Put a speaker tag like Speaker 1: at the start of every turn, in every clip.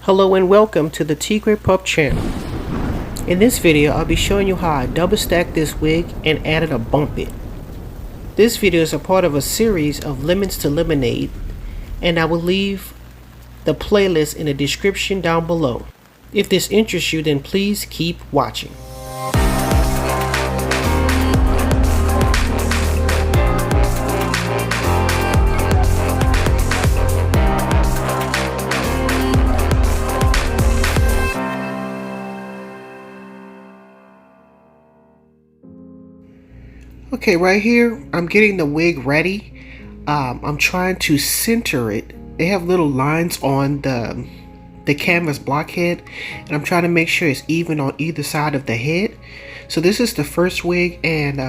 Speaker 1: Hello and welcome to the Tigre.pup channel. In this video, I'll be showing you how I double stacked this wig and added a bump it. This video is a part of a series of lemons to lemonade, and I will leave the playlist in the description down below. If this interests you, then please keep watching. Okay, right here, I'm getting the wig ready. I'm trying to center it. They have little lines on the canvas blockhead, and I'm trying to make sure it's even on either side of the head. So this is the first wig, and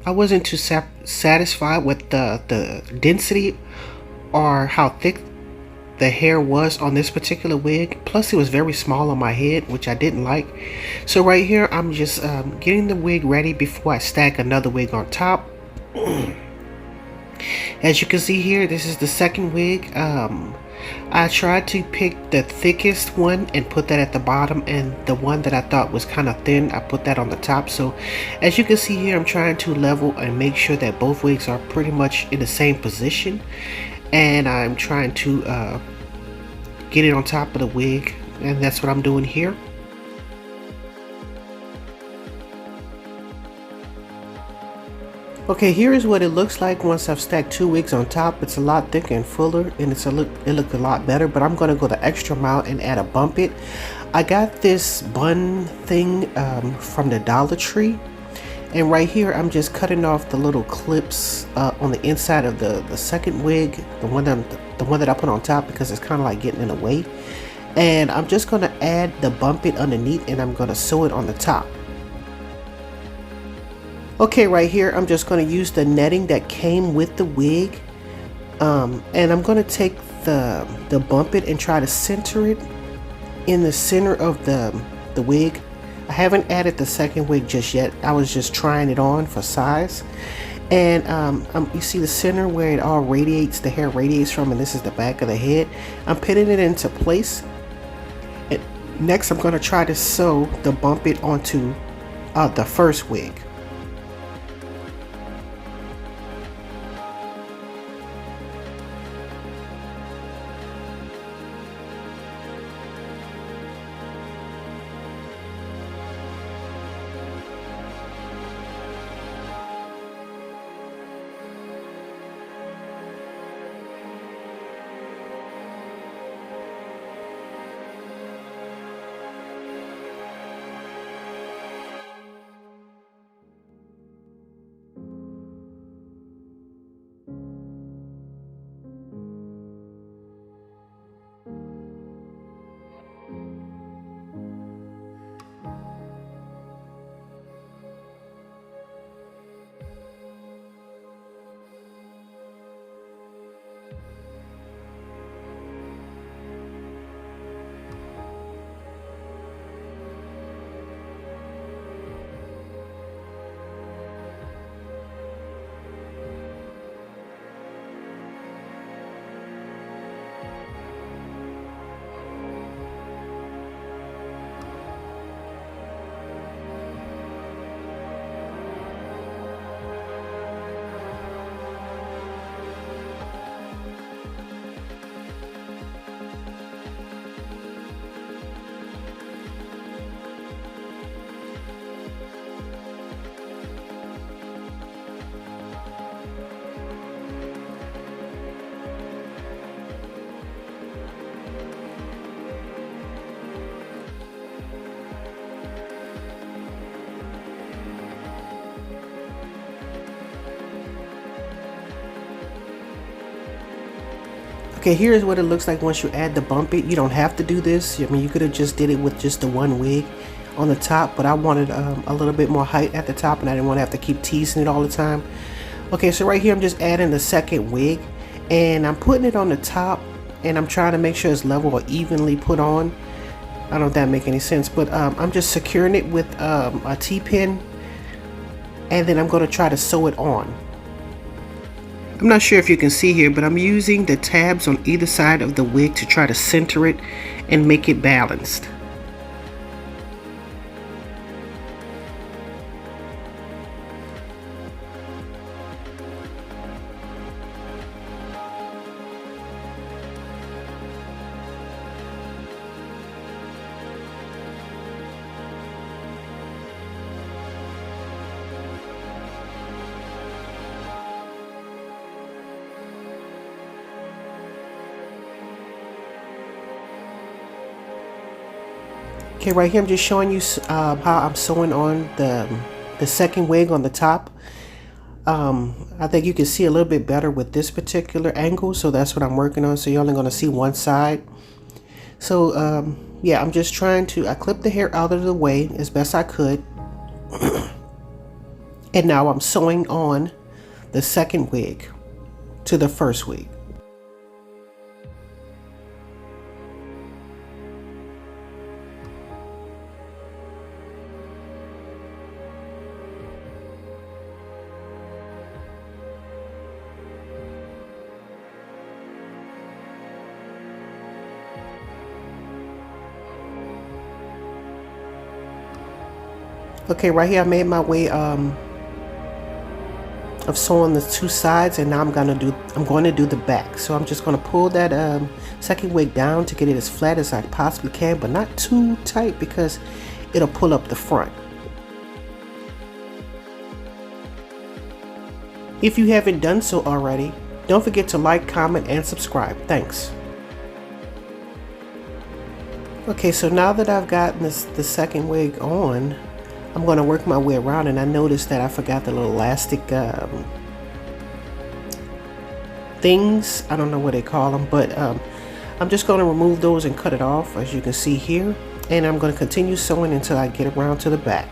Speaker 1: I wasn't too satisfied with the density or how thick the hair was on this particular wig. Plus it was very small on my head, which I didn't like. So right here I'm just getting the wig ready before I stack another wig on top. As you can see here, this is the second wig. I tried to pick the thickest one and put that at the bottom, and the one that I thought was kind of thin, I put that on the top. So as you can see here, I'm trying to level and make sure that both wigs are pretty much in the same position, and I'm trying to get it on top of the wig, and that's what I'm doing here. Okay, here is what it looks like once I've stacked two wigs on top. It's a lot thicker and fuller, and it look a lot better, but I'm gonna go the extra mile and add a bump it. I got this bun thing from the Dollar Tree, and right here I'm just cutting off the little clips on the inside of the second wig, the one that I put on top, because it's kind of like getting in the way. And I'm just gonna add the bump it underneath, and I'm gonna sew it on the top. Okay, right here I'm just going to use the netting that came with the wig, and I'm going to take the bump it and try to center it in the center of the wig. I haven't added the second wig just yet. I was just trying it on for size, and you see the center where it all radiates, the hair radiates from, and this is the back of the head. I'm pinning it into place, and next I'm going to try to sew the bump it onto the first wig. Okay, here's what it looks like once you add the bump it. You don't have to do this. I mean, you could have just did it with just the one wig on the top, but I wanted a little bit more height at the top, and I didn't want to have to keep teasing it all the time. Okay, so right here I'm just adding the second wig, and I'm putting it on the top, and I'm trying to make sure it's level or evenly put on. I don't know if that make any sense, but I'm just securing it with a T-pin, and then I'm going to try to sew it on. I'm not sure if you can see here, but I'm using the tabs on either side of the wig to try to center it and make it balanced. Okay, right here I'm just showing you how I'm sewing on the second wig on the top. I think you can see a little bit better with this particular angle, so that's what I'm working on. So you're only going to see one side. So yeah, I'm just trying to, I clipped the hair out of the way as best I could. And now I'm sewing on the second wig to the first wig. Okay, right here I made my way of sewing the two sides, and now I'm going to do the back. So I'm just going to pull that second wig down to get it as flat as I possibly can, but not too tight because it'll pull up the front. If you haven't done so already, don't forget to like, comment, and subscribe. Thanks. Okay, so now that I've gotten the second wig on, I'm going to work my way around, and I noticed that I forgot the little elastic things. I don't know what they call them, but I'm just going to remove those and cut it off, as you can see here. And I'm going to continue sewing until I get around to the back.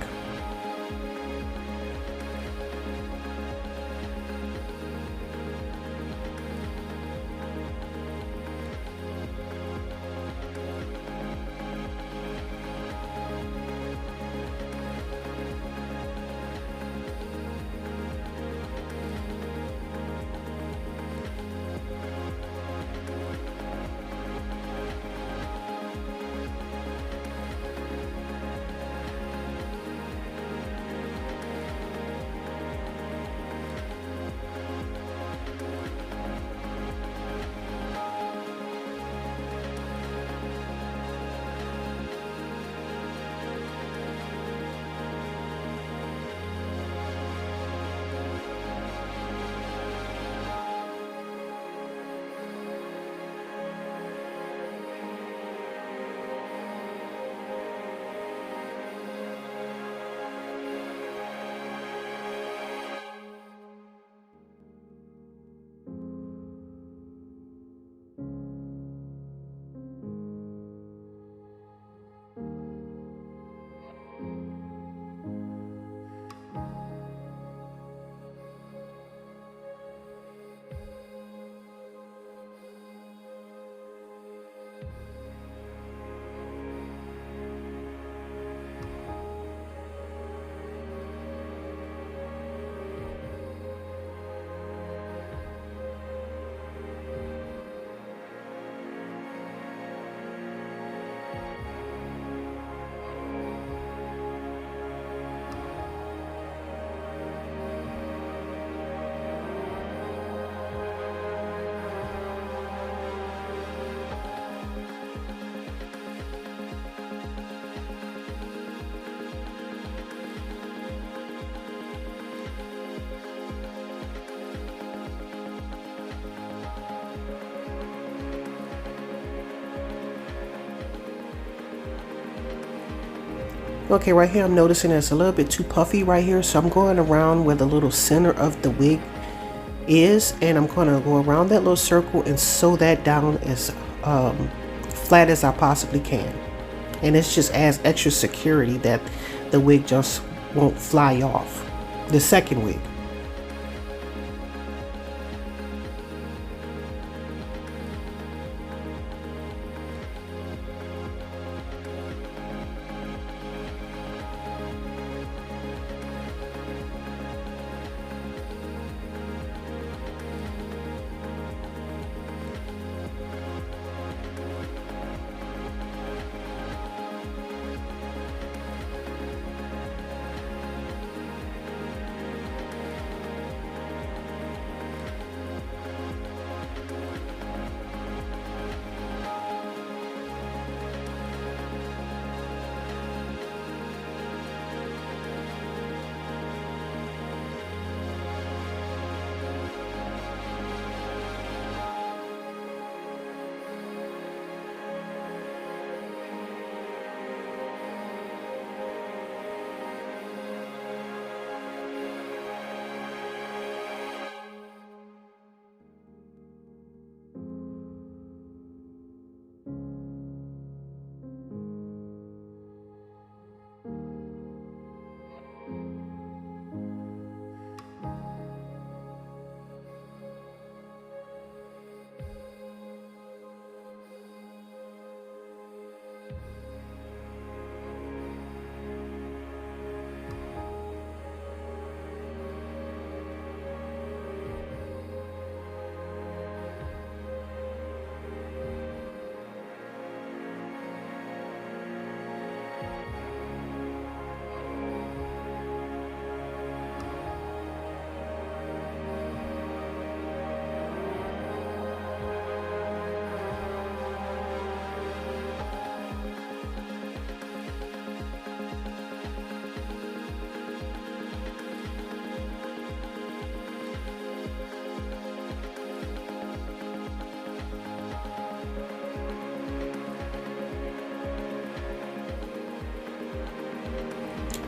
Speaker 1: Okay, right here I'm noticing it's a little bit too puffy right here, so I'm going around where the little center of the wig is, and I'm going to go around that little circle and sew that down as flat as I possibly can. And it's just adds extra security that the wig just won't fly off. The second wig.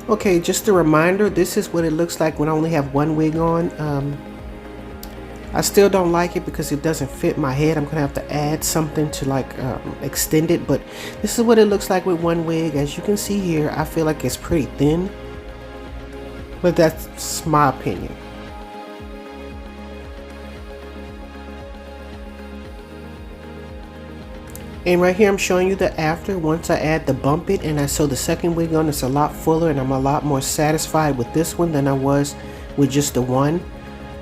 Speaker 1: Okay, just a reminder, this is what it looks like when I only have one wig on. I still don't like it because it doesn't fit my head. I'm gonna have to add something to like extend it, but this is what it looks like with one wig. As you can see here, I feel like it's pretty thin, but that's my opinion. And right here I'm showing you the after. Once I add the bump it and I sew the second wig on, it's a lot fuller and I'm a lot more satisfied with this one than I was with just the one.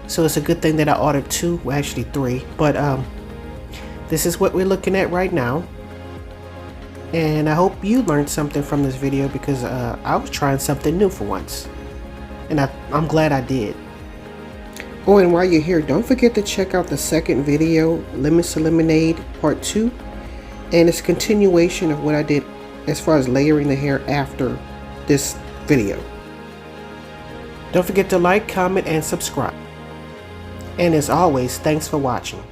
Speaker 1: So it's a good thing that I ordered two, well actually three, but this is what we're looking at right now. And I hope you learned something from this video because I was trying something new for once. And I'm glad I did. Oh, and while you're here, don't forget to check out the second video, Limits to Lemonade Part 2. And it's a continuation of what I did as far as layering the hair after this video. Don't forget to like, comment, and subscribe. And as always, thanks for watching.